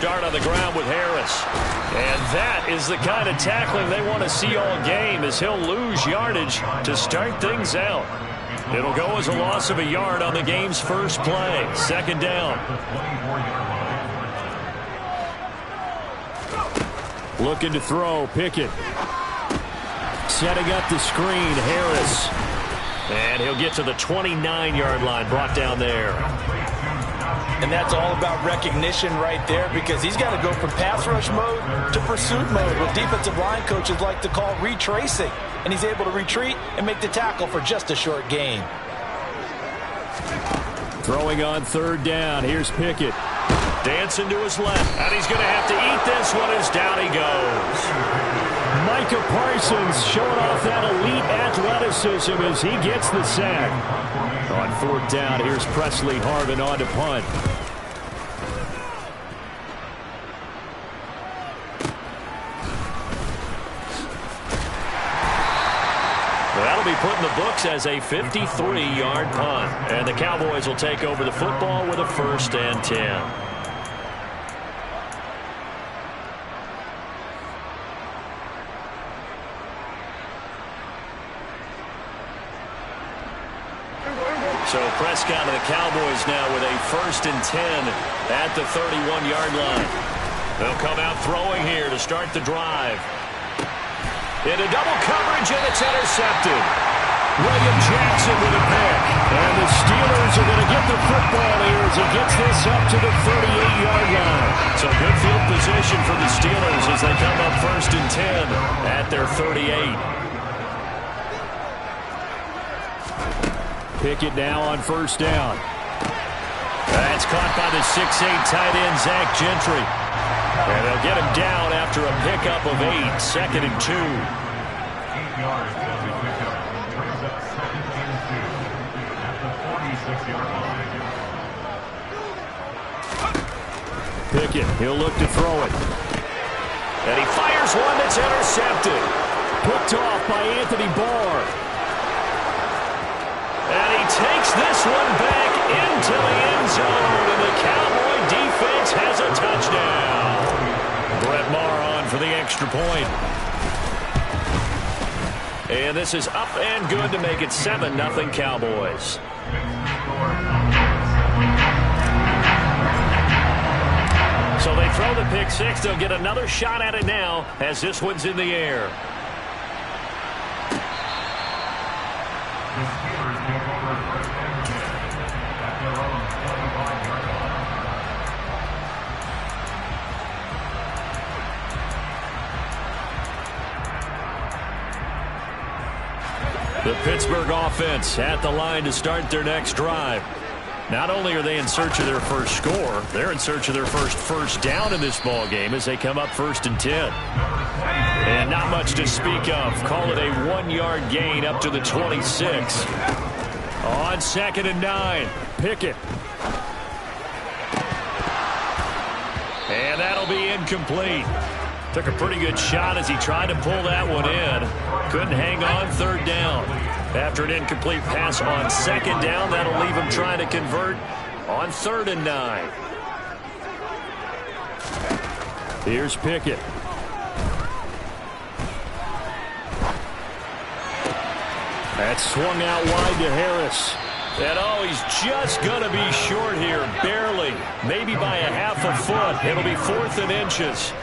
start on the ground with Harris. And that is the kind of tackling they want to see all game, as he'll lose yardage to start things out. It'll go as a loss of a yard on the game's first play. Second down. Looking to throw, Pickett. Setting up the screen, Harris. And he'll get to the 29-yard line, brought down there. And that's all about recognition right there, because he's got to go from pass rush mode to pursuit mode, what defensive line coaches like to call retracing. And he's able to retreat and make the tackle for just a short gain. Throwing on third down. Here's Pickett. Dancing to his left. And he's going to have to eat this one as down he goes. Micah Parsons showing off that elite athleticism as he gets the sack. On fourth down, here's Presley Harvin on to punt. That'll be put in the books as a 53-yard punt. And the Cowboys will take over the football with a 1st and 10. So Prescott and the Cowboys now with a 1st and 10 at the 31-yard line. They'll come out throwing here to start the drive. Into double coverage, and it's intercepted. William Jackson with a pick. And the Steelers are going to get the football here as he gets this up to the 38-yard line. So good field position for the Steelers as they come up 1st and 10 at their 38. Pickett now on 1st down. That's caught by the 6'8" tight end, Zach Gentry. And they'll get him down after a pickup of 8, 2nd and 2. 8 yards as we pick up. Brings up 2nd and 2 at the 46-yard line. Pickett, he'll look to throw it. And he fires one that's intercepted. Picked off by Anthony Barr. And he takes this one back into the end zone, and the Cowboy defense has a touchdown. Brett Maher on for the extra point. And this is up and good to make it 7-0 Cowboys. So they throw the pick six. They'll get another shot at it now as this one's in the air. The Pittsburgh offense at the line to start their next drive. Not only are they in search of their first score, they're in search of their first down in this ball game as they come up 1st and 10. And not much to speak of. Call it a 1-yard gain up to the 26. On 2nd and 9, Pickett. And that'll be incomplete. Took a pretty good shot as he tried to pull that one in. Couldn't hang on 3rd down. After an incomplete pass on 2nd down, that'll leave him trying to convert on 3rd and 9. Here's Pickett. That's swung out wide to Harris. And oh, he's just going to be short here, barely. Maybe by a half a foot. It'll be 4th and inches.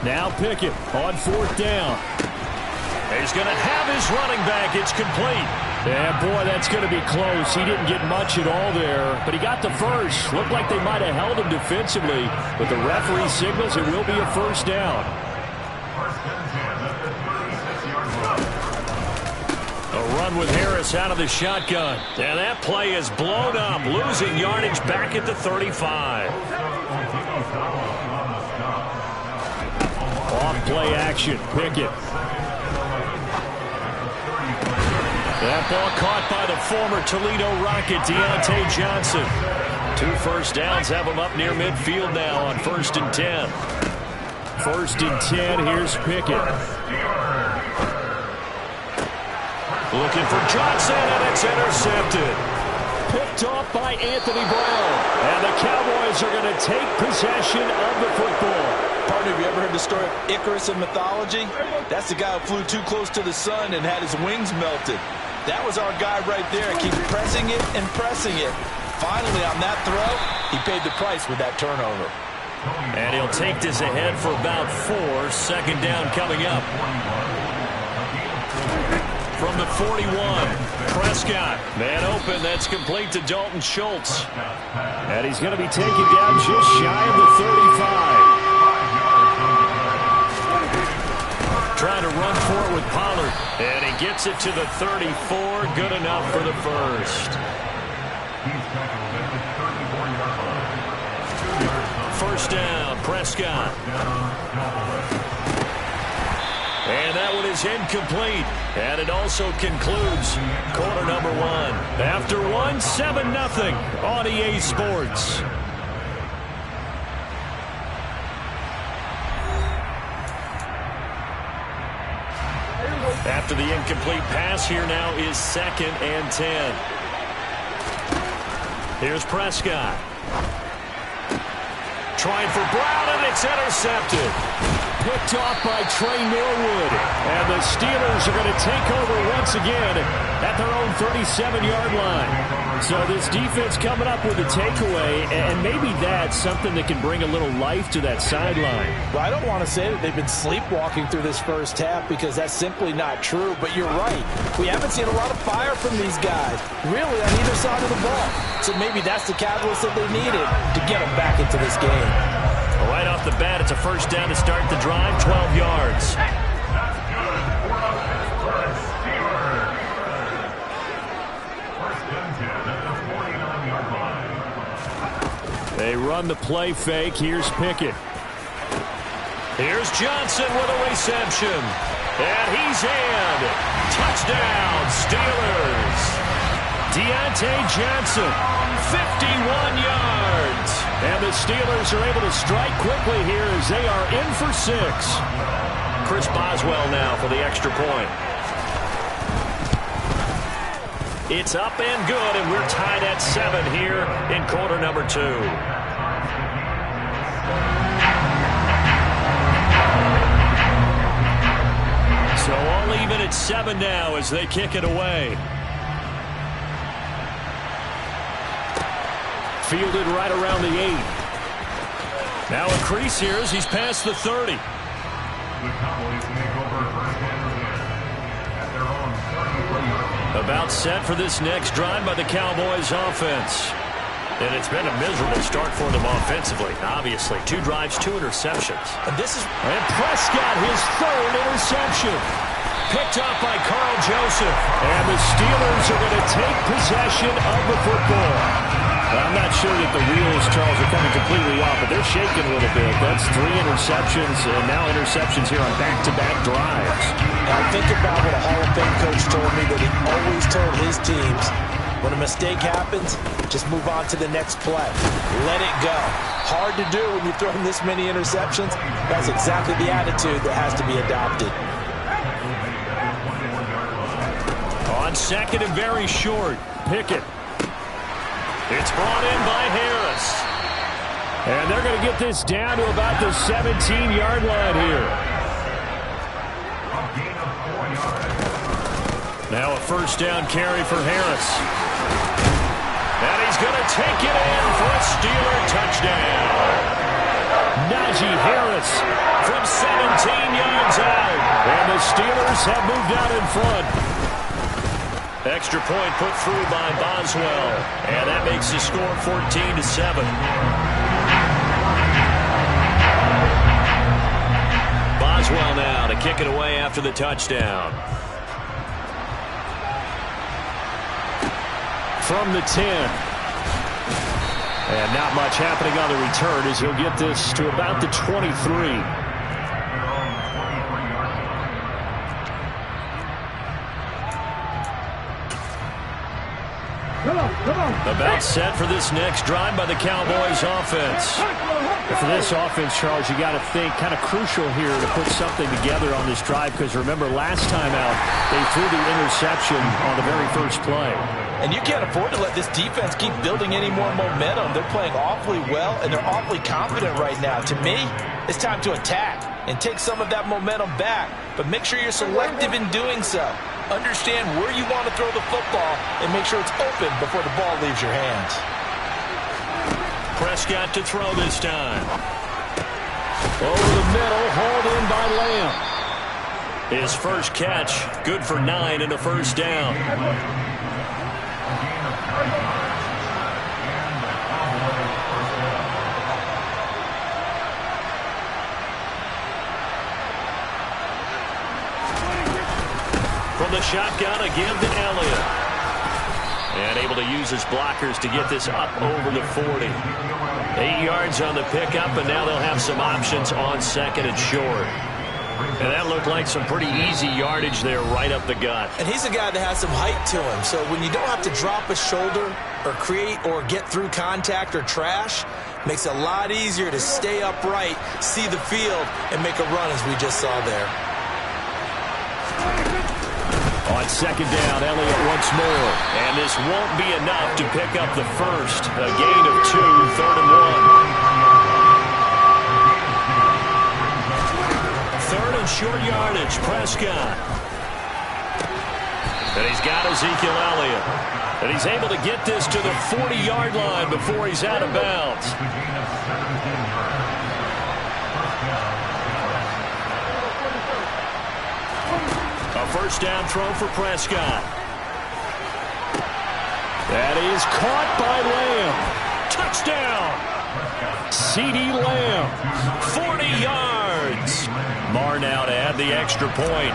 Now Pickett on 4th down. He's going to have his running back. It's complete. Yeah, boy, that's going to be close. He didn't get much at all there, but he got the first. Looked like they might have held him defensively, but the referee signals it will be a 1st down. A run with Harris out of the shotgun. And that play is blown up, losing yardage back at the 35. Off play action, Pickett. That ball caught by the former Toledo Rocket, Deontay Johnson. 2 first downs have him up near midfield now on 1st and 10. 1st and 10, here's Pickett. Looking for Johnson, and it's intercepted. Picked off by Anthony Brown. And the Cowboys are going to take possession of the football. Partner, have you ever heard the story of Icarus in mythology? That's the guy who flew too close to the sun and had his wings melted. That was our guy right there. Keep pressing it and pressing it. Finally, on that throw, he paid the price with that turnover. And he'll take this ahead for about 4. Second down coming up. From the 41, Prescott. Man open, that's complete to Dalton Schultz. And he's going to be taken down just shy of the 35. Trying to run for it with Pollard. And he gets it to the 34. Good enough for the first. First down, Prescott. And that one is incomplete. And it also concludes quarter number 1. After 1, 7-0 on EA Sports. After the incomplete pass, here now is 2nd and 10. Here's Prescott. Trying for Brown, and it's intercepted. Picked off by Trey Norwood. And the Steelers are going to take over once again at their own 37-yard line. So this defense coming up with a takeaway, and maybe that's something that can bring a little life to that sideline. Well, I don't want to say that they've been sleepwalking through this first half because that's simply not true, but you're right. We haven't seen a lot of fire from these guys, really, on either side of the ball. So maybe that's the catalyst that they needed to get them back into this game. Well, right off the bat, it's a first down to start the drive, 12 yards. They run the play fake. Here's Pickett. Here's Johnson with a reception. And he's in. Touchdown, Steelers. Deontay Johnson, 51 yards. And the Steelers are able to strike quickly here as they are in for 6. Chris Boswell now for the extra point. It's up and good, and we're tied at 7 here in quarter number 2. So all even at 7 now as they kick it away. Fielded right around the 8. Now a crease here as he's past the 30. The Cowboys make over first down at their own 33-yard line. About set for this next drive by the Cowboys offense. And it's been a miserable start for them offensively, obviously. 2 drives, 2 interceptions. And Prescott, his 3rd interception. Picked up by Carl Joseph. And the Steelers are going to take possession of the football. I'm not sure that the wheels, Charles, are coming completely off, but they're shaking a little bit. That's 3 interceptions, and now interceptions here on back-to-back drives. Now think about what a Hall of Fame coach told me, that he always told his teams, when a mistake happens, just move on to the next play. Let it go. Hard to do when you're throwing this many interceptions. That's exactly the attitude that has to be adopted. On 2nd and very short, Pickett. It's brought in by Harris. And they're going to get this down to about the 17-yard line here. Now a first down carry for Harris. And he's going to take it in for a Steeler touchdown. Najee Harris from 17 yards out. And the Steelers have moved out in front. Extra point put through by Boswell. And that makes the score 14-7. Boswell now to kick it away after the touchdown. From the 10. And not much happening on the return as he'll get this to about the 23. About set for this next drive by the Cowboys offense. And for this offense, Charles, you got to think kind of crucial here to put something together on this drive, because remember last time out they threw the interception on the very first play. And you can't afford to let this defense keep building any more momentum. They're playing awfully well, and they're awfully confident right now. To me, it's time to attack and take some of that momentum back, but make sure you're selective in doing so. Understand where you want to throw the football and make sure it's open before the ball leaves your hands. Prescott to throw this time. Over the middle, hauled in by Lamb. His first catch, good for 9 and a first down. From the shotgun again to Elliott. And able to use his blockers to get this up over the 40. 8 yards on the pickup, and now they'll have some options on second and short. And that looked like some pretty easy yardage there right up the gut. And he's a guy that has some height to him, so when you don't have to drop a shoulder or create or get through contact or trash, makes it a lot easier to stay upright, see the field, and make a run as we just saw there. On second down, Elliott once more. And this won't be enough to pick up the first. A gain of 2, 3rd and 1. 3rd and short yardage, Prescott. And he's got Ezekiel Elliott. And he's able to get this to the 40-yard line before he's out of bounds. A first down throw for Prescott. That is caught by Lamb. Touchdown! CeeDee Lamb, 40 yards. Marr now to add the extra point.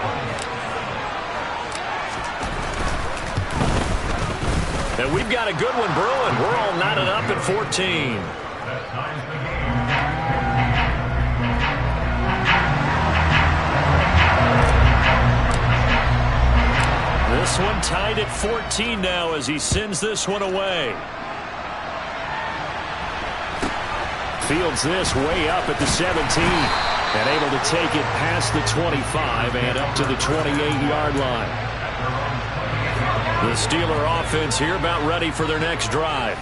And we've got a good one brewing. We're all knotted up at 14. This one tied at 14 now as he sends this one away. Fields this way up at the 17. And able to take it past the 25 and up to the 28-yard line. The Steeler offense here about ready for their next drive.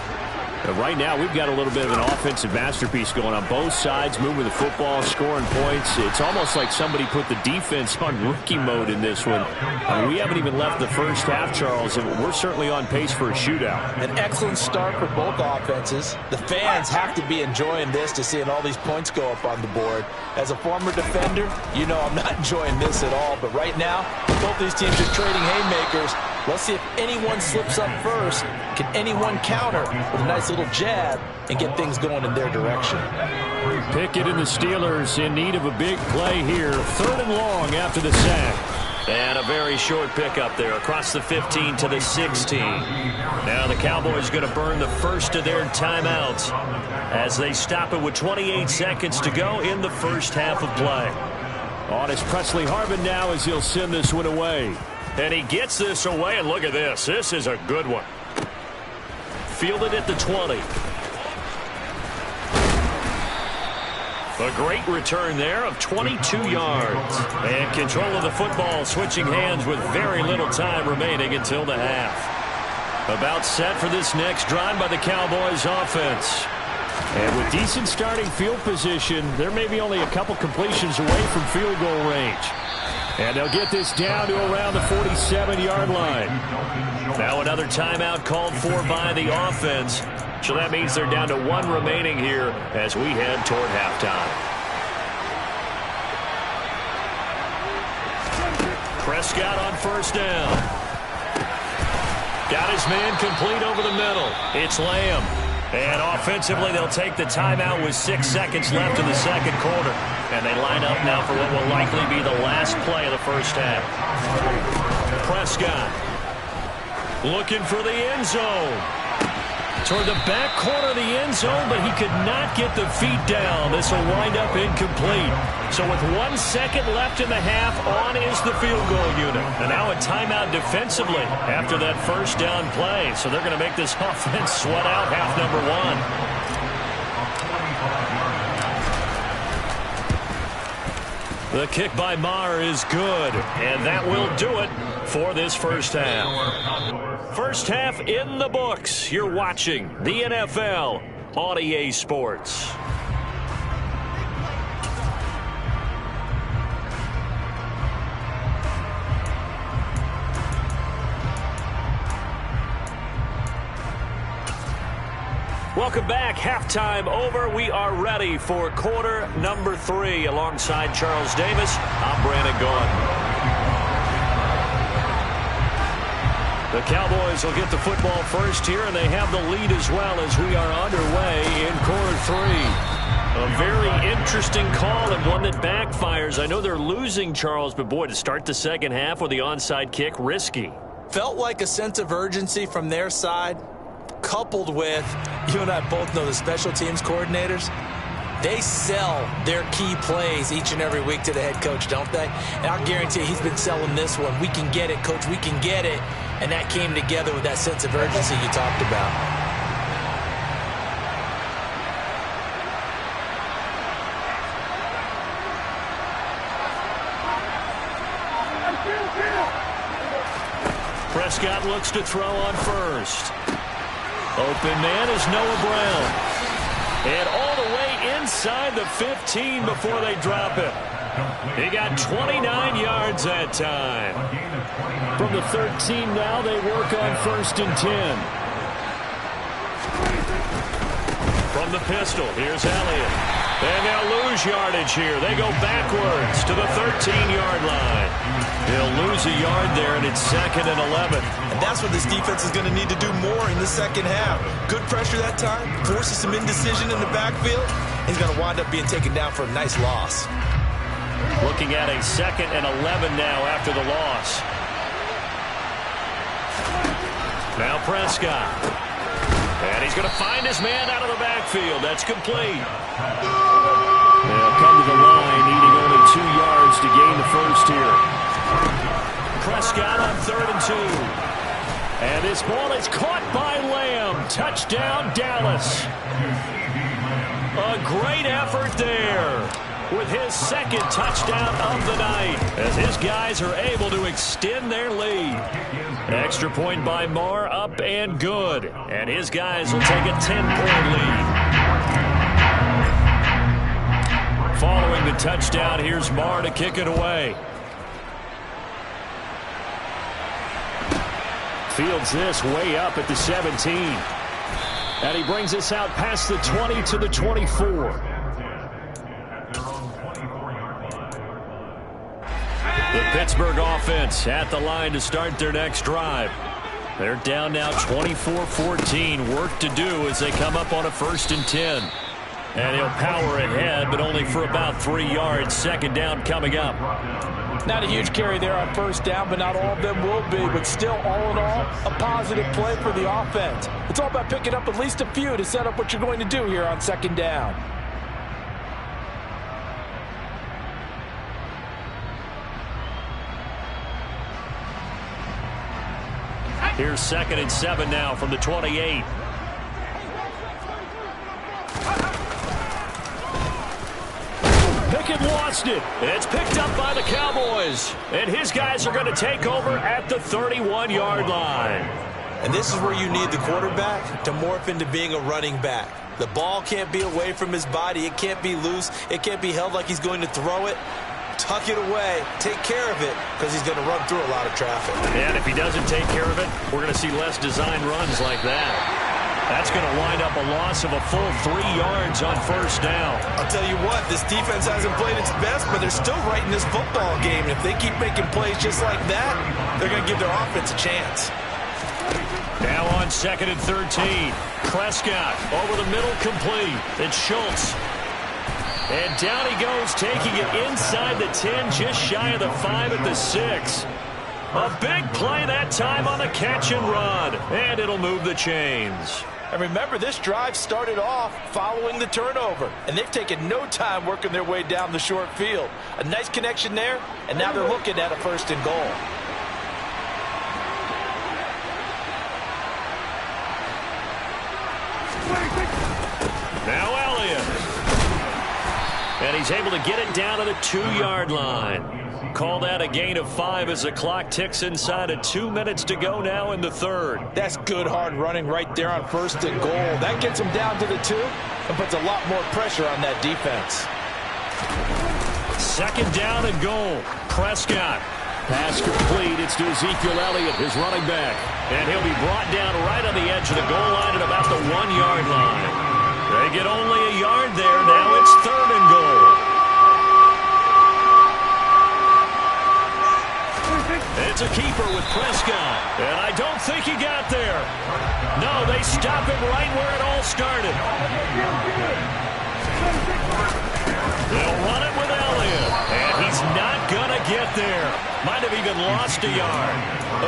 But right now, we've got a little bit of an offensive masterpiece going on both sides, moving the football, scoring points. It's almost like somebody put the defense on rookie mode in this one. I mean, we haven't even left the first half, Charles, and we're certainly on pace for a shootout. An excellent start for both offenses. The fans have to be enjoying this to seeing all these points go up on the board. As a former defender, you know I'm not enjoying this at all. But right now, both these teams are trading haymakers. Let's see if anyone slips up first. Can anyone counter with a nice little jab and get things going in their direction? Pickett and the Steelers in need of a big play here. 3rd and long after the sack. And a very short pickup there across the 15 to the 16. Now the Cowboys going to burn the first of their timeouts as they stop it with 28 seconds to go in the first half of play. On is Presley Harvin now as he'll send this one away. And he gets this away, and look at this. This is a good one. Fielded at the 20. A great return there of 22 yards. And control of the football, switching hands with very little time remaining until the half. About set for this next drive by the Cowboys offense. And with decent starting field position, there may be only a couple completions away from field goal range. And they'll get this down to around the 47-yard line. Now another timeout called for by the offense. So that means they're down to 1 remaining here as we head toward halftime. Prescott on first down. Got his man complete over the middle. It's Lamb. And offensively, they'll take the timeout with 6 seconds left in the second quarter. And they line up now for what will likely be the last play of the first half. Prescott looking for the end zone. toward the back corner of the end zone, but he could not get the feet down. This will wind up incomplete. So with 1 second left in the half, on is the field goal unit. And now a timeout defensively after that first down play. So they're going to make this offense sweat out half number one. The kick by Maher is good, and that will do it for this first half. First half in the books. You're watching the NFL on EA Sports. Welcome back. Halftime over. We are ready for quarter number 3. Alongside Charles Davis, I'm Brandon Gaudin. The Cowboys will get the football first here, and they have the lead as well as we are underway in quarter 3. A very interesting call and one that backfires. I know they're losing, Charles, but boy, to start the second half with the onside kick, risky. Felt like a sense of urgency from their side, coupled with, you and I both know the special teams coordinators, they sell their key plays each and every week to the head coach, don't they? And I'll guarantee he's been selling this one. We can get it, coach, we can get it. And that came together with that sense of urgency you talked about. Prescott looks to throw on first. Open man is Noah Brown. And all the way inside the 15 before they drop it. He got 29 yards that time. From the 13 now, they work on 1st and 10. From the pistol, here's Elliott. And they'll lose yardage here. They go backwards to the 13-yard line. They'll lose a yard there, and it's 2nd and 11. And that's what this defense is going to need to do more in the second half. Good pressure that time, forces some indecision in the backfield. He's going to wind up being taken down for a nice loss. Looking at a 2nd and 11 now after the loss. Now Prescott. And he's going to find his man out of the backfield. That's complete. They'll come to the line, needing only 2 yards to gain the first here. Prescott on 3rd and 2. And this ball is caught by Lamb. Touchdown, Dallas. A great effort there with his 2nd touchdown of the night as his guys are able to extend their lead. Extra point by Maher, up and good. And his guys will take a 10-point lead. Following the touchdown, here's Maher to kick it away. Fields this way up at the 17. And he brings us out past the 20 to the 24. The Pittsburgh offense at the line to start their next drive. They're down now 24-14. Work to do as they come up on a 1st and 10. And he'll power ahead, but only for about 3 yards. 2nd down coming up. Not a huge carry there on 1st down, but not all of them will be. But still, all in all, a positive play for the offense. It's all about picking up at least a few to set up what you're going to do here on 2nd down. Here's 2nd and 7 now from the 28. Pickett lost it. It's picked up by the Cowboys. And his guys are going to take over at the 31-yard line. And this is where you need the quarterback to morph into being a running back. The ball can't be away from his body. It can't be loose. It can't be held like he's going to throw it. Tuck it away. Take care of it because he's going to run through a lot of traffic. And if he doesn't take care of it, we're going to see less design runs like that. That's going to wind up a loss of a full 3 yards on 1st down. I'll tell you what, this defense hasn't played its best, but they're still right in this football game. And if they keep making plays just like that, they're going to give their offense a chance. Now on 2nd and 13. Prescott over the middle, complete. It's Schultz. And down he goes, taking it inside the 10, just shy of the 5 at the 6. A big play that time on the catch and run. And it'll move the chains. And remember, this drive started off following the turnover, and they've taken no time working their way down the short field. A nice connection there, and now they're looking at a 1st and goal. Now Elliott. And he's able to get it down to the 2-yard line. Call that a gain of 5 as the clock ticks inside of 2 minutes to go now in the 3rd. That's good hard running right there on 1st and goal. That gets him down to the 2 and puts a lot more pressure on that defense. 2nd down and goal. Prescott. Pass complete. It's to Ezekiel Elliott, his running back. And he'll be brought down right on the edge of the goal line at about the 1-yard line. They get only a yard there. Now it's 3rd and goal. It's a keeper with Prescott. And I don't think he got there. No, they stop him right where it all started. They'll run it with Elliott. And he's not going to get there. Might have even lost a yard.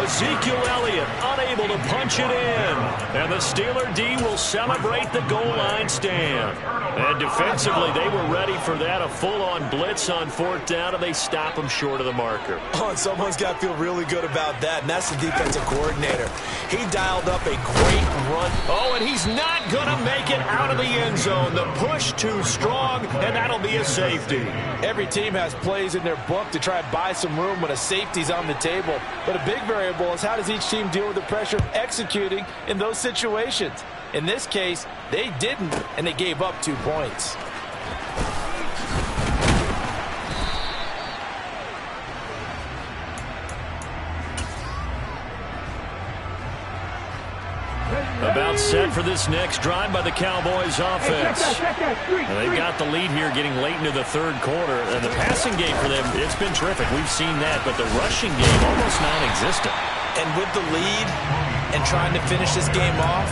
Ezekiel Elliott unable to punch it in. And the Steeler D will celebrate the goal line stand. And defensively, they were ready for that. A full-on blitz on 4th down, and they stop him short of the marker. Oh, and someone's got to feel really good about that, and that's the defensive coordinator. He dialed up a great run. Oh, and he's not going to make it out of the end zone. The push too strong, and that'll be a safety. Every team has plays in their book to try and buy some room when a safety's on the table. But a big variable is how does each team deal with the pressure of executing in those situations. In this case, they didn't, and they gave up 2 points. About set for this next drive by the Cowboys offense. And they've got the lead here getting late into the 3rd quarter. And the passing game for them, it's been terrific. We've seen that, but the rushing game almost non-existent. And with the lead and trying to finish this game off,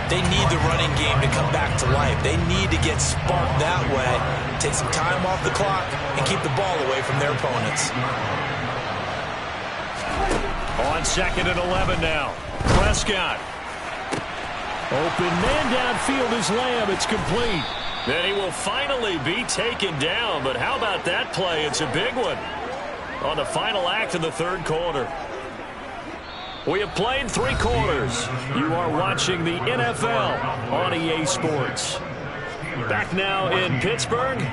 they need the running game to come back to life. They need to get sparked that way, take some time off the clock, and keep the ball away from their opponents. On 2nd and 11 now. Prescott. Open man downfield is Lamb. It's complete. Then he will finally be taken down. But how about that play? It's a big one on the final act of the 3rd quarter. We have played 3 quarters. You are watching the NFL on EA Sports. Back now in Pittsburgh.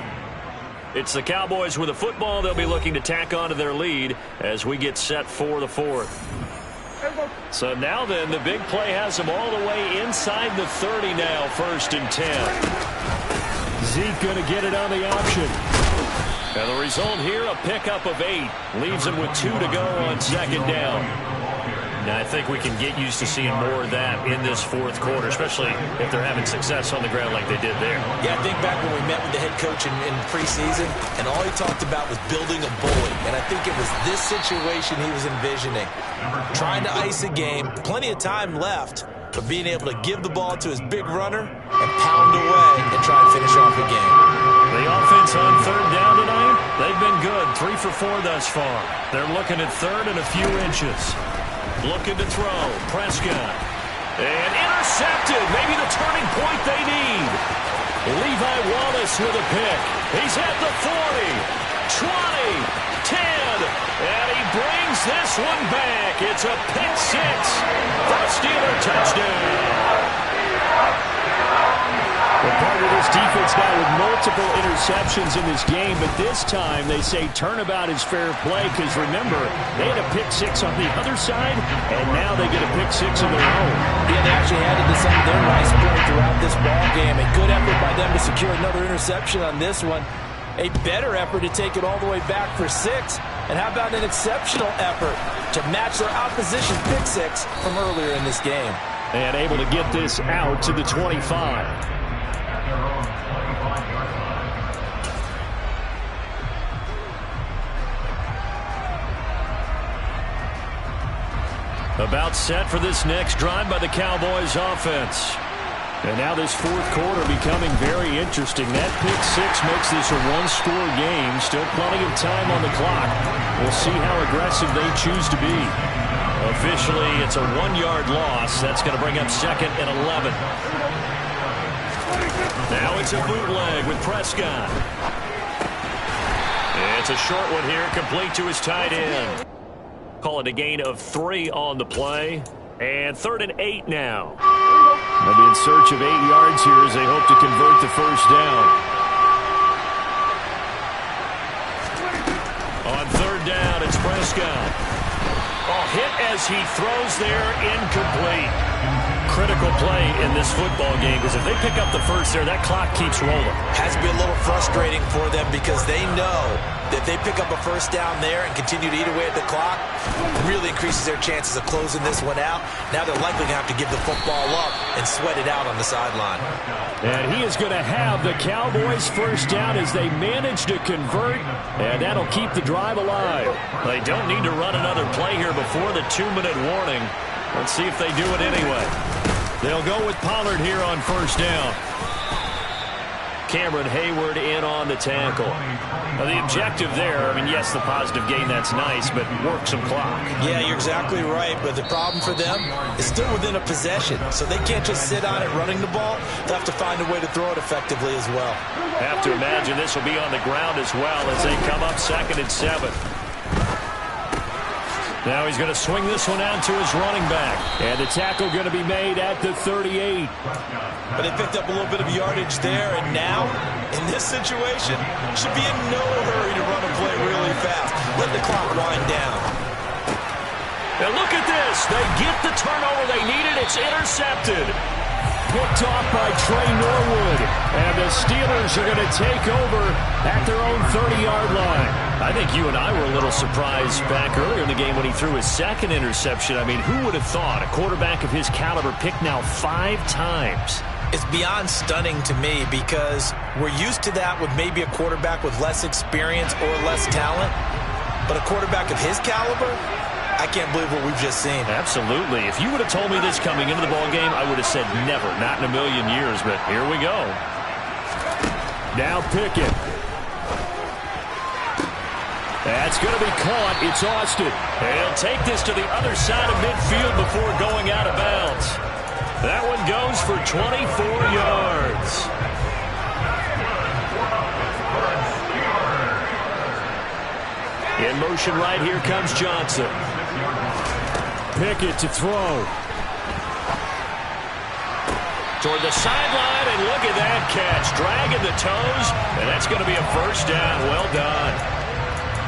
It's the Cowboys with the football. They'll be looking to tack on to their lead as we get set for the 4th. So now then, the big play has them all the way inside the 30 now, 1st and 10. Zeke going to get it on the option. And the result here, a pickup of 8. Leaves them with 2 to go on 2nd down. Now, I think we can get used to seeing more of that in this 4th quarter, especially if they're having success on the ground like they did there. Yeah, I think back when we met with the head coach in preseason, and all he talked about was building a bully. And I think it was this situation he was envisioning. Trying to ice a game, plenty of time left, but being able to give the ball to his big runner and pound away and try and finish off the game. The offense on 3rd down tonight, they've been good. 3 for 4 thus far. They're looking at 3rd and a few inches. Looking to throw. Prescott. And intercepted. Maybe the turning point they need. Levi Wallace with a pick. He's at the 40, 20, 10. And he brings this one back. It's a pick 6 for a Steeler touchdown. Well, part of this defense now with multiple interceptions in this game, but this time they say turnabout is fair play because, remember, they had a pick 6 on the other side, and now they get a pick 6 of their own. Yeah, they actually had to defend their nice play throughout this ball game. A good effort by them to secure another interception on this one. A better effort to take it all the way back for 6. And how about an exceptional effort to match their opposition pick 6 from earlier in this game. And able to get this out to the 25. About set for this next drive by the Cowboys offense. And now this 4th quarter becoming very interesting. That pick 6 makes this a 1-score game. Still plenty of time on the clock. We'll see how aggressive they choose to be. Officially, it's a 1-yard loss. That's going to bring up 2nd and 11. Now it's a bootleg with Prescott. It's a short one here, complete to his tight end. Call it a gain of 3 on the play. And 3rd and 8 now. Maybe in search of 8 yards here as they hope to convert the first down. On 3rd down, it's Prescott. Hit as he throws there, incomplete. Critical play in this football game because if they pick up the first there, that clock keeps rolling. Has to be a little frustrating for them because they know that if they pick up a first down there and continue to eat away at the clock, really increases their chances of closing this one out. Now they're likely going to have to give the football up and sweat it out on the sideline. And he is going to have the Cowboys first down as they manage to convert, and that'll keep the drive alive. They don't need to run another play here before the 2-minute warning. Let's see if they do it anyway. They'll go with Pollard here on first down. Cameron Hayward in on the tackle. Now the objective there, yes, the positive gain, that's nice, but work some clock. Yeah, you're exactly right, but the problem for them is still within a possession, so they can't just sit on it running the ball. They'll have to find a way to throw it effectively as well. Have to imagine this will be on the ground as well as they come up 2nd and 7. Now he's going to swing this one out to his running back. And the tackle going to be made at the 38. But they picked up a little bit of yardage there, and now, in this situation, should be in no hurry to run a play really fast. Let the clock wind down. Now look at this. They get the turnover they needed. It's intercepted. Picked off by Trey Norwood. And the Steelers are going to take over at their own 30-yard line. I think you and I were a little surprised back earlier in the game when he threw his 2nd interception. Who would have thought a quarterback of his caliber picked now 5 times? It's beyond stunning to me because we're used to that with maybe a quarterback with less experience or less talent. But a quarterback of his caliber, I can't believe what we've just seen. Absolutely. If you would have told me this coming into the ball game, I would have said never, not in a million years. But here we go. Now Pickett. That's going to be caught. It's Austin. He'll take this to the other side of midfield before going out of bounds. That one goes for 24 yards. In motion right here comes Johnson. Pickett to throw. Toward the sideline, and look at that catch. Dragging the toes, and that's going to be a first down. Well done.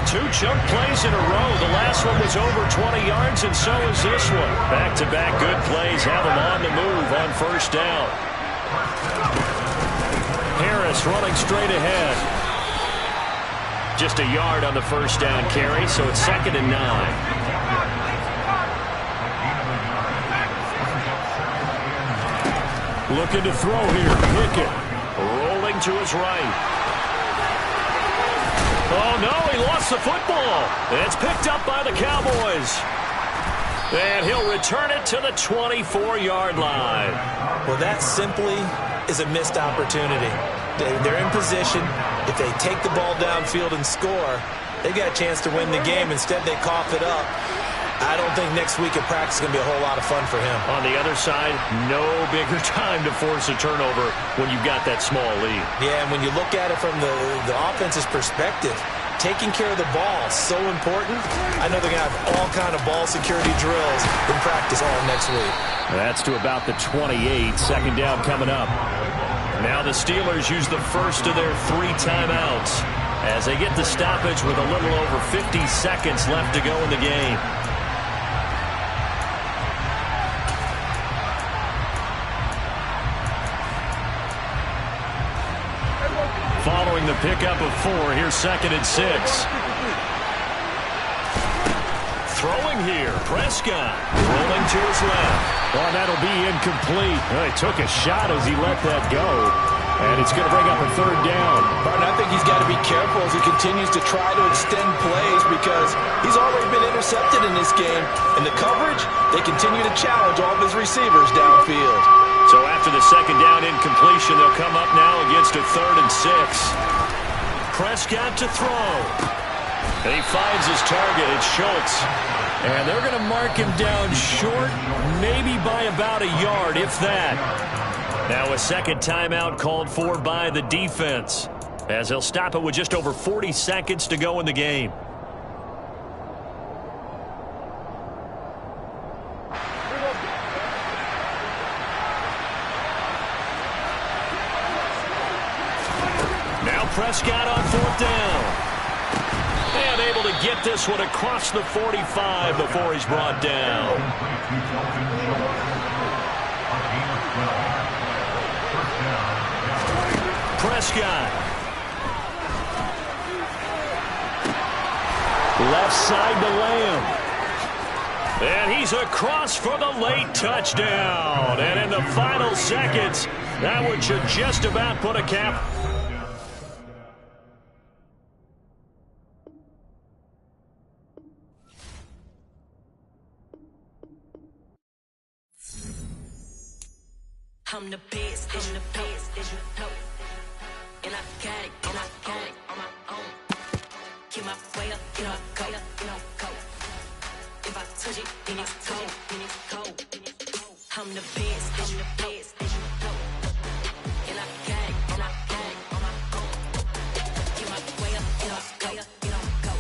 2 chunk plays in a row. The last one was over 20 yards, and so is this one. Back-to-back good plays have them on the move on first down. Harris running straight ahead. Just a yard on the first down carry, so it's 2nd and 9. Looking to throw here. Pickett. Rolling to his right. Oh, no, he lost the football. It's picked up by the Cowboys. And he'll return it to the 24-yard line. Well, that simply is a missed opportunity. They're in position. If they take the ball downfield and score, they got a chance to win the game. Instead, they cough it up. I don't think next week at practice is going to be a whole lot of fun for him. On the other side, no bigger time to force a turnover when you've got that small lead. Yeah, and when you look at it from the offense's perspective, taking care of the ball is so important. I know they're going to have all kind of ball security drills in practice all next week. That's to about the 28. 2nd down coming up. Now the Steelers use the first of their 3 timeouts as they get the stoppage with a little over 50 seconds left to go in the game. Following the pickup of 4, here's 2nd and 6. Throwing here, Prescott rolling to his left. Oh, that'll be incomplete. Oh, he took a shot as he let that go. And it's going to bring up a 3rd down. Martin, I think he's got to be careful as he continues to try to extend plays because he's already been intercepted in this game. In the coverage, they continue to challenge all of his receivers downfield. So after the 2nd down incompletion, they'll come up now against a 3rd and 6. Prescott to throw. And he finds his target. It's Schultz. And they're going to mark him down short, maybe by about a yard, if that. Now a second timeout called for by the defense, as they'll stop it with just over 40 seconds to go in the game. Now Prescott on fourth down. And able to get this one across the 45 before he's brought down. Prescott. Left side to Lamb. And he's across for the late touchdown. And in the final seconds, that one should just about put a cap. I'm the best, and the best, as you know. And I got it, and I got it on my own. Get my way up, you know, go, you know, go. If I touch it, then it's cold, then it's cold. I'm the best, and the best, as you know. And I got it, and I got it on my own. Get my way up, you know, go, you know, go.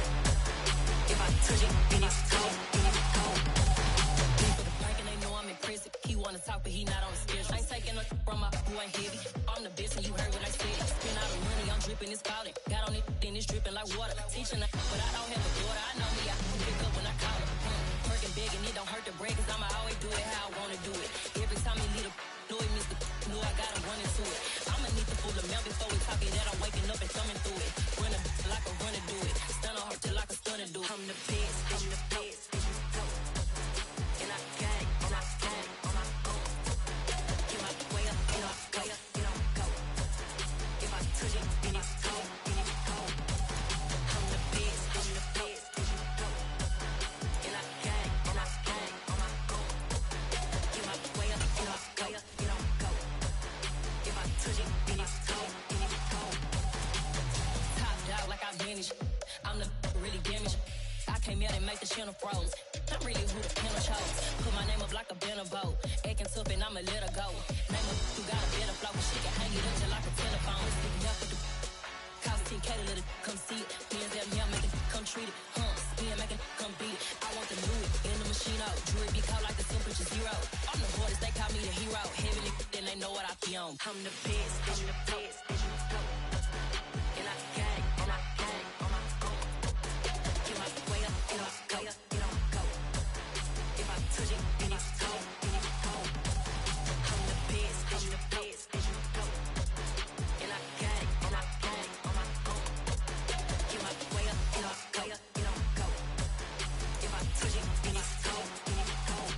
If I touch it, then it's cold, then it's cold. People the plank and they know I'm in prison. He wanna talk, but he not on the schedule. I ain't taking no from my who ain't heavy. I'm the best and you heard what I said. Spend all the money, I'm dripping, it's falling. Got on it, then it's dripping like water. Teaching her, but I don't have a daughter. I know me, I can pick up when I call her. Working big and it don't hurt to break, cause I'ma always do it how I wanna do it. Every time he lead a know it means the know I got him running to it. I'ma need the full amount before we talk it that I'm waking up and coming through it. Run a like a runner do it. Stun on her till like a stunner do it. I'm the best, I'm the best. And I got it, and I got it on my own. Get my way up, you know, go, you know, go. If I touch it, then it's cold, then it's cold. I'm the best, I'm the best. And I got it, and I got it on my own. Get my way up, you know, go, you know, go. If I touch it, then it's cold, then it's cold. Top dog like I vanished. I'm the really damaged. I came out and make the channel froze. I'm really who the panel chose. Put my name up like a banner boat. Acting tough and I'ma let her go. Name her who got a better flow. She can hang it up just like a telephone. Sticking up with the cost 10K to let it come see it. Me and them here make it come treat it. Spin make it come beat it. I want the new it in the machine out. Jewelry be caught like the temperature zero. I'm the hardest, they call me the hero. Heavily, then they know what I be on. I'm the best, I'm the best. And I got it, and I got it on my own. Get my way up, you know, go, you know, go. If I touch it, then it's cold, then it's cold. I'm the best, I'm the best. And I got it, and I got it on my own. Get my way up, you know, go, you know, go. If I touch it, then it's cold, then it's cold.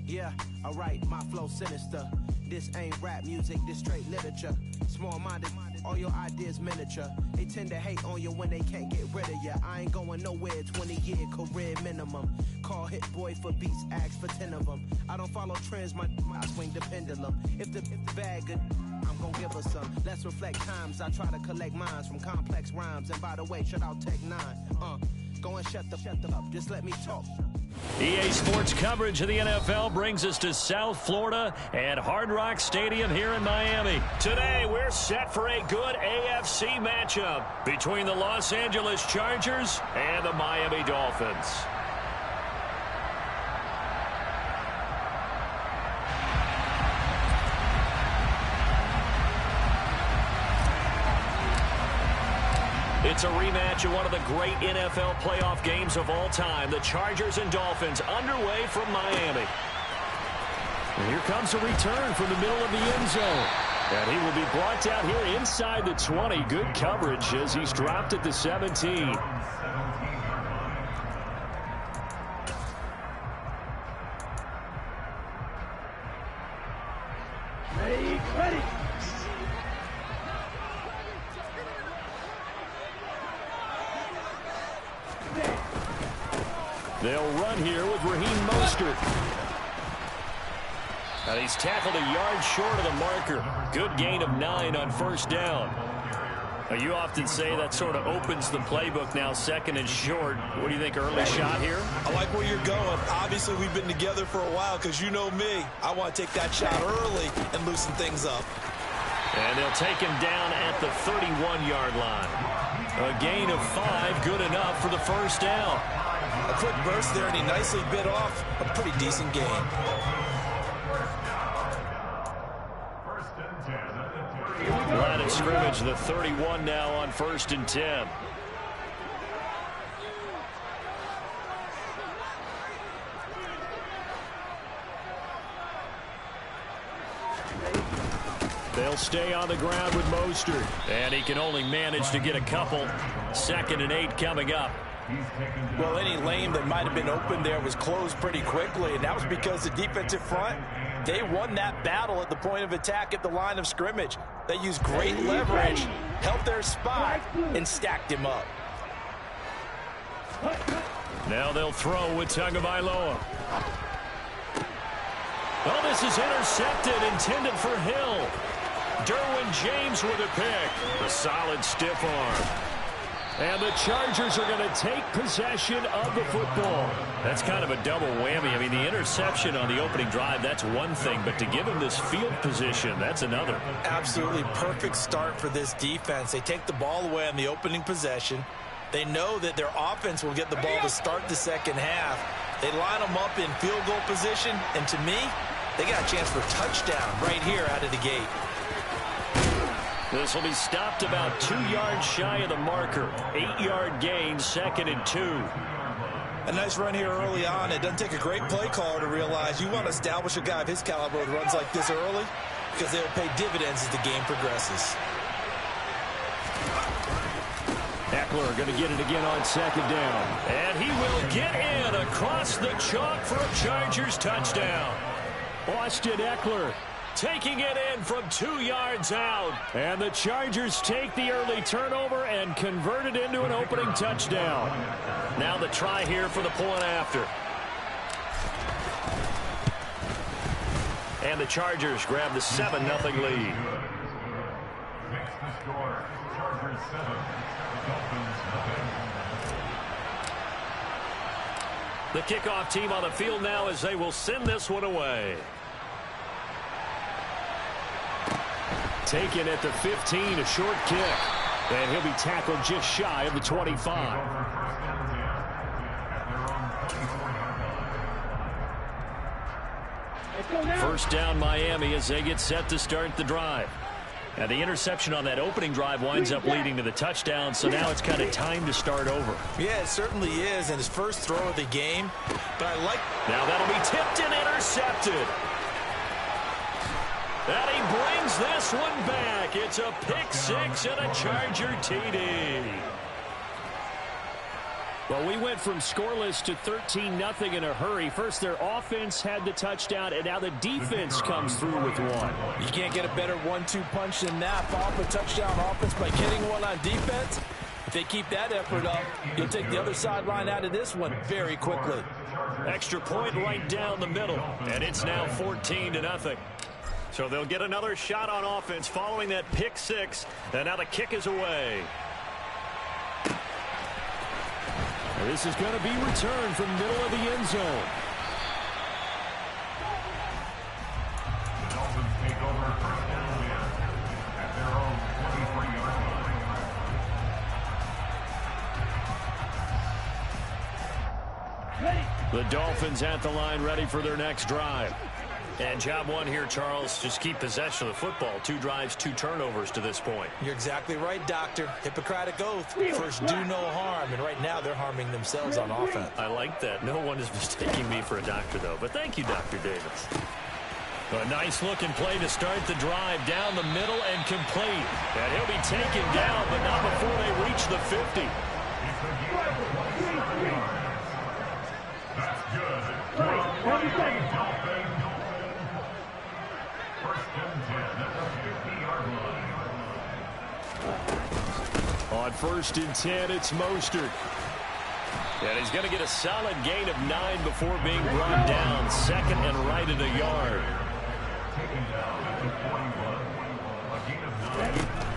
Yeah, alright, my flow sinister. This ain't rap music, this straight literature. Small-minded, all your ideas miniature. They tend to hate on you when they can't get rid of you. I ain't going nowhere, 20-year career minimum. Call Hit Boy for beats, ask for 10 of them. I don't follow trends, I swing the pendulum. If the bag good, I'm gon' give her some. Let's reflect times, I try to collect minds from complex rhymes. And by the way, shout out Tech 9. Go and shut the up, just let me talk. EA Sports coverage of the NFL brings us to South Florida and Hard Rock Stadium here in Miami. Today, we're set for a good AFC matchup between the Los Angeles Chargers and the Miami Dolphins. It's a rematch of one of the great NFL playoff games of all time. The Chargers and Dolphins underway from Miami. And here comes a return from the middle of the end zone. And he will be brought down here inside the 20. Good coverage as he's dropped at the 17. Ready. They'll run here with Raheem Mostert. And he's tackled a yard short of the marker. Good gain of 9 on first down. Now, you often say that sort of opens the playbook now, second and short. What do you think, early shot here? I like where you're going. Obviously, we've been together for a while because you know me. I want to take that shot early and loosen things up. And they'll take him down at the 31-yard line. A gain of 5, good enough for the first down. A quick burst there, and he nicely bit off a pretty decent gain. Line of scrimmage, the 31 now on 1st and 10. They'll stay on the ground with Mostert. And he can only manage to get a couple. 2nd and 8 coming up. Well, any lane that might have been open there was closed pretty quickly, and that was because the defensive front, they won that battle at the point of attack at the line of scrimmage. They used great leverage, held their spot, and stacked him up. Now they'll throw with Tagovailoa. Oh, this is intercepted, intended for Hill. Derwin James with a pick. A solid stiff arm. And the Chargers are going to take possession of the football. That's kind of a double whammy. I mean, the interception on the opening drive, that's one thing. But to give him this field position, that's another. Absolutely perfect start for this defense. They take the ball away on the opening possession. They know that their offense will get the ball to start the second half. They line them up in field goal position. And to me, they got a chance for a touchdown right here out of the gate. This will be stopped about 2 yards shy of the marker. 8-yard gain, 2nd and 2. A nice run here early on. It doesn't take a great play caller to realize you want to establish a guy of his caliber with runs like this early because they'll pay dividends as the game progresses. Eckler going to get it again on 2nd down. And he will get in across the chalk for a Chargers touchdown. Austin Eckler taking it in from 2 yards out. And the Chargers take the early turnover and convert it into an opening touchdown. Now the try here for the point after. And the Chargers grab the 7-0 lead. Makes the score. Chargers 7, Dolphins nothing. The kickoff team on the field now as they will send this one away. Taken at the 15, a short kick. And he'll be tackled just shy of the 25. First down Miami as they get set to start the drive. And the interception on that opening drive winds up leading to the touchdown, so now it's kind of time to start over. Yeah, it certainly is, and his first throw of the game. But I like... Now that'll be tipped and intercepted. And he brings this one back. It's a pick six and a Charger TD. Well, we went from scoreless to 13-0 in a hurry. First, their offense had the touchdown, and now the defense comes through with one. You can't get a better 1-2 punch than that. Follow up a touchdown offense by getting one on defense. If they keep that effort up, you'll take the other sideline out of this one very quickly. Extra point right down the middle, and it's now 14-0. So they'll get another shot on offense following that pick six, and now the kick is away. This is going to be returned from middle of the end zone. The Dolphins take over first down at their own 23-yard line. The Dolphins at the line, ready for their next drive. And job one here, Charles, just keep possession of the football. 2 drives, 2 turnovers to this point. You're exactly right, Doctor. Hippocratic oath. First, do no harm. And right now, they're harming themselves on offense. I like that. No one is mistaking me for a doctor, though. But thank you, Dr. Davis. A nice-looking play to start the drive down the middle and complete. And he'll be taken down, but not before they reach the 50. That's good. First and 10 at the 50-yard line. On 1st and 10, it's Mostert. And he's going to get a solid gain of 9 before being brought down. 2nd and right at a yard.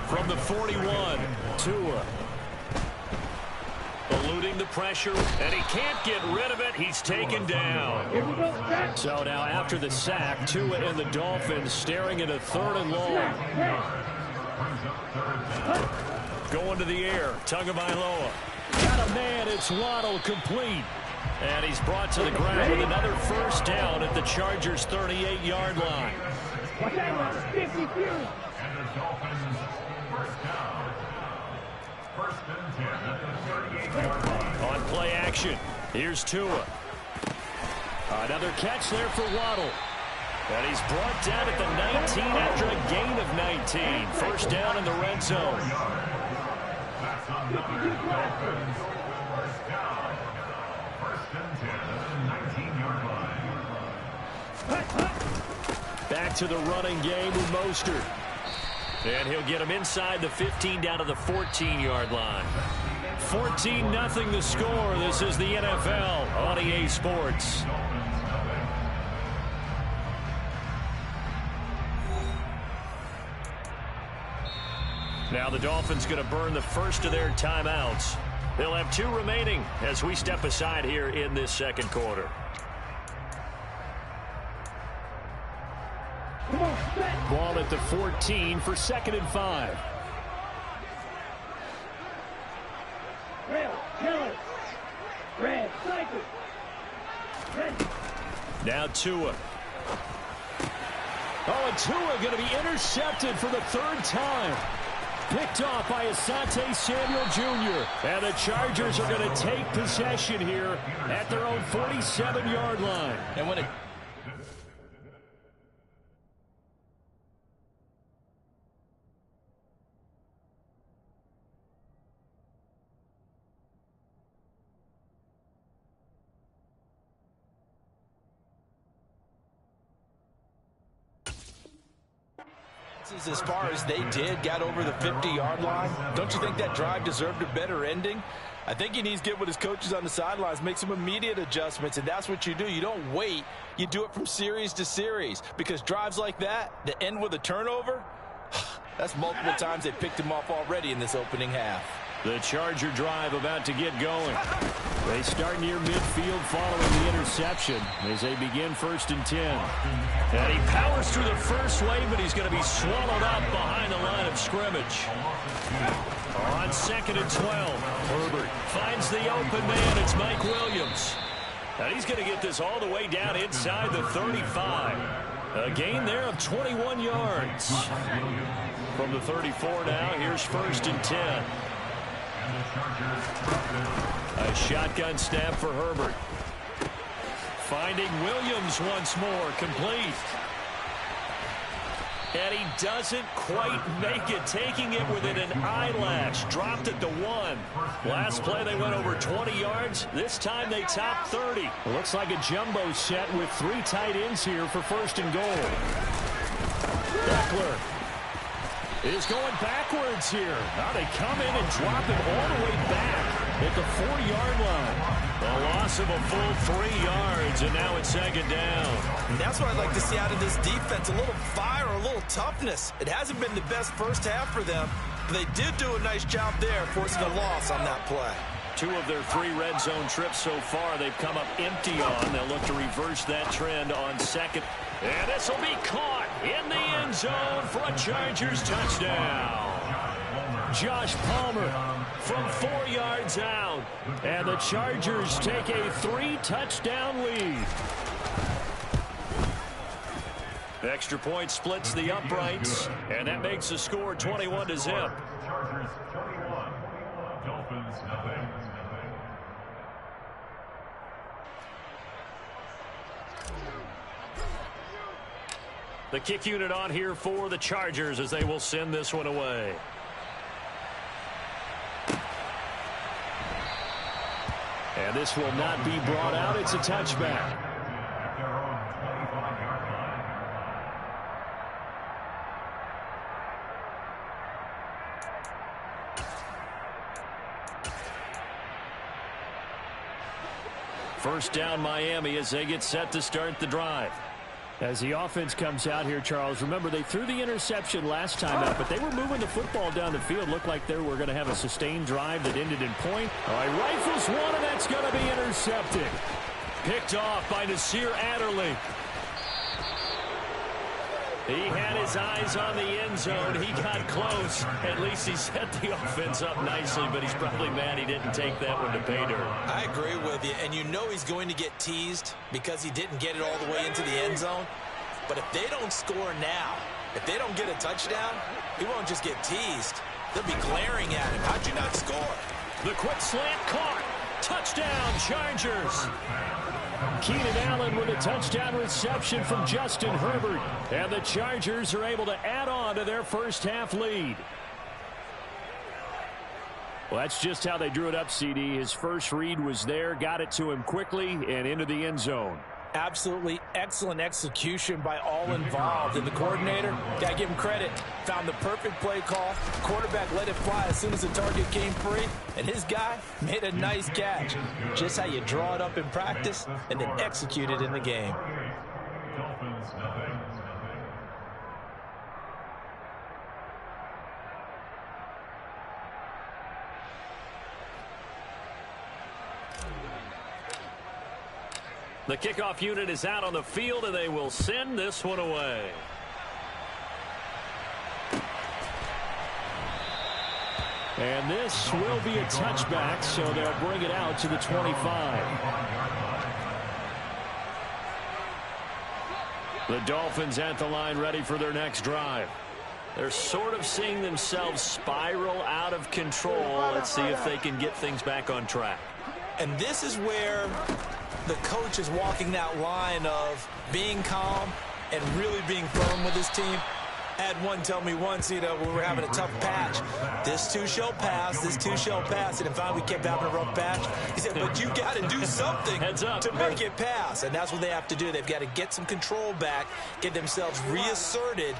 From the 41, Tua. Eluding the pressure, and he can't get rid of it. He's taken down. So now after the sack, Tua and the Dolphins staring at a 3rd and long. Going to the air, Tagovailoa. Got a man, it's Waddle, complete. And he's brought to the ground with another 1st down at the Chargers' 38-yard line. And the Dolphins, 1st down. 1st and 10 at the 38-yard line. On play action, here's Tua. Another catch there for Waddle. And he's brought down at the 19 after a gain of 19. 1st down in the red zone. That's another Dolphins 1st down. 1st and 10 at the 19-yard line. Back to the running game with Mostert. And he'll get him inside the 15 down to the 14-yard line. 14-0 the score. This is the NFL on EA Sports. Now the Dolphins going to burn the first of their timeouts. They'll have 2 remaining as we step aside here in this 2nd quarter. Ball at the 14 for 2nd and 5. Now Tua. Oh, and Tua going to be intercepted for the 3rd time. Picked off by Asante Samuel Jr. And the Chargers are going to take possession here at their own 47-yard line. And when it as far as they did, got over the 50-yard line. Don't you think that drive deserved a better ending? I think he needs to get with his coaches on the sidelines, make some immediate adjustments, and that's what you do. You don't wait. You do it from series to series, because drives like that end with a turnover, that's multiple times they picked him off already in this opening half. The Charger drive about to get going. They start near midfield following the interception as they begin 1st and 10. And he powers through the first wave, but he's going to be swallowed up behind the line of scrimmage. On 2nd and 12, Herbert finds the open man. It's Mike Williams. And he's going to get this all the way down inside the 35. A gain there of 21 yards. From the 34 now, here's 1st and 10. A shotgun snap for Herbert. Finding Williams once more, complete. And he doesn't quite make it, taking it within an eyelash. Dropped at the 1. Last play they went over 20 yards. This time they topped 30. Looks like a jumbo set with 3 tight ends here for 1st and goal. Beckler is going backwards here. Now they come in and drop him all the way back at the 4-yard line. A loss of a full 3 yards, and now it's 2nd down. And that's what I'd like to see out of this defense, a little fire, a little toughness. It hasn't been the best first half for them, but they did do a nice job there, forcing a loss on that play. 2 of their 3 red zone trips so far they've come up empty on. They'll look to reverse that trend on 2nd. And this will be caught in the end zone for a Chargers touchdown. Josh Palmer from 4 yards out. And the Chargers take a 3-touchdown lead. Extra point splits the uprights, and that makes the score 21-0. Chargers 21, Dolphins nothing. The kick unit on here for the Chargers as they will send this one away. And this will not be brought out. It's a touchback. First down Miami as they get set to start the drive. As the offense comes out here, Charles, remember they threw the interception last time out, but they were moving the football down the field. Looked like they were going to have a sustained drive that ended in point. All right, rifles one, and that's going to be intercepted. Picked off by Nasir Adderley. He had his eyes on the end zone. He got close. At least he set the offense up nicely, but he's probably mad he didn't take that one to pay dirt. I agree with you, and you know he's going to get teased because he didn't get it all the way into the end zone. But if they don't score now, if they don't get a touchdown, he won't just get teased. They'll be glaring at him. How'd you not score? The quick slant caught. Touchdown, Chargers. Keenan Allen with a touchdown reception from Justin Herbert. And the Chargers are able to add on to their first half lead. Well, that's just how they drew it up, CD. His first read was there, got it to him quickly, and into the end zone. Absolutely excellent execution by all involved. And the coordinator, got to give him credit, found the perfect play call. Quarterback let it fly as soon as the target came free. And his guy made a nice catch. Just how you draw it up in practice and then execute it in the game. The kickoff unit is out on the field, and they will send this one away. And this will be a touchback, so they'll bring it out to the 25. The Dolphins at the line ready for their next drive. They're sort of seeing themselves spiral out of control. Let's see if they can get things back on track. And this is where the coach is walking that line of being calm and really being firm with his team. I had one tell me once, when we were having a tough patch, this too shall pass, this too shall pass. And finally we kept having a rough patch. He said, but you got to do something to make it pass. And that's what they have to do. They've got to get some control back, get themselves reasserted,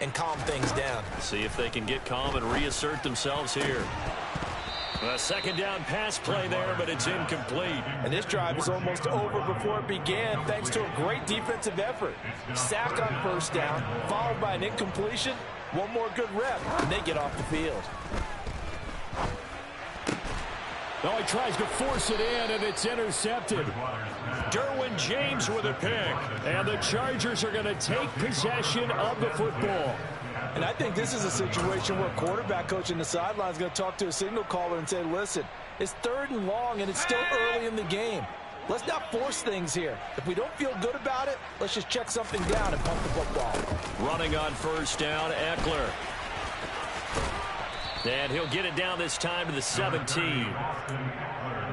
and calm things down. See if they can get calm and reassert themselves here. A second down pass play there, but it's incomplete. And this drive is almost over before it began, thanks to a great defensive effort. Sack on first down, followed by an incompletion. One more good rep, and they get off the field. Oh, he tries to force it in, and it's intercepted. Derwin James with a pick. And the Chargers are going to take possession of the football. And I think this is a situation where a quarterback coach in the sideline is going to talk to a signal caller and say, listen, it's 3rd and long, and it's still early in the game. Let's not force things here. If we don't feel good about it, let's just check something down and pump the football. Running on first down, Eckler. And he'll get it down this time to the 17.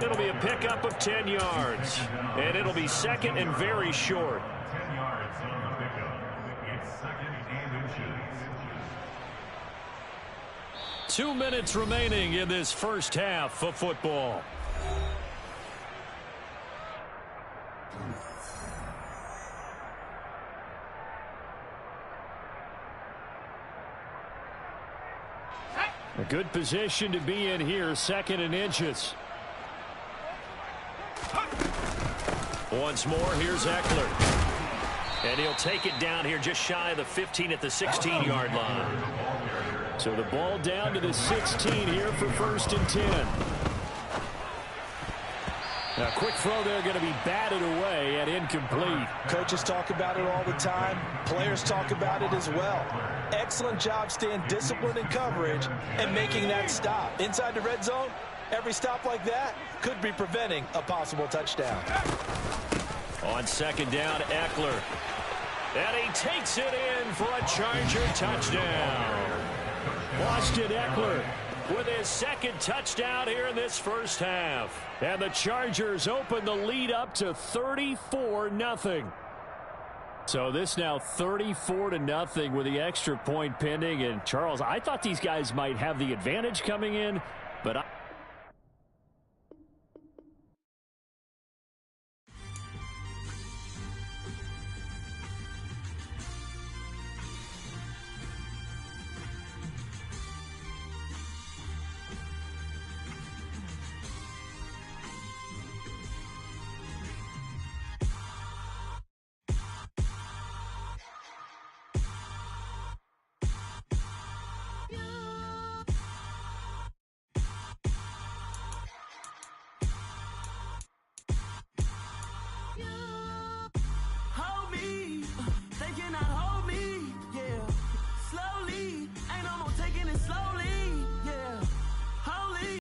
It'll be a pickup of 10 yards. And it'll be second and very short. 10 yards on the pickup. It's second and inches. 2 minutes remaining in this first half of football. A good position to be in here, 2nd and inches. Once more, here's Eckler. And he'll take it down here just shy of the 15 at the 16-yard line. So the ball down to the 16 here for 1st and 10. A quick throw there, going to be batted away and incomplete. Coaches talk about it all the time. Players talk about it as well. Excellent job staying disciplined in coverage and making that stop. Inside the red zone, every stop like that could be preventing a possible touchdown. On 2nd down, Eckler. And he takes it in for a Charger touchdown. Austin Eckler with his 2nd touchdown here in this first half. And the Chargers open the lead up to 34-0. So this now 34-0 with the extra point pending. And Charles, I thought these guys might have the advantage coming in.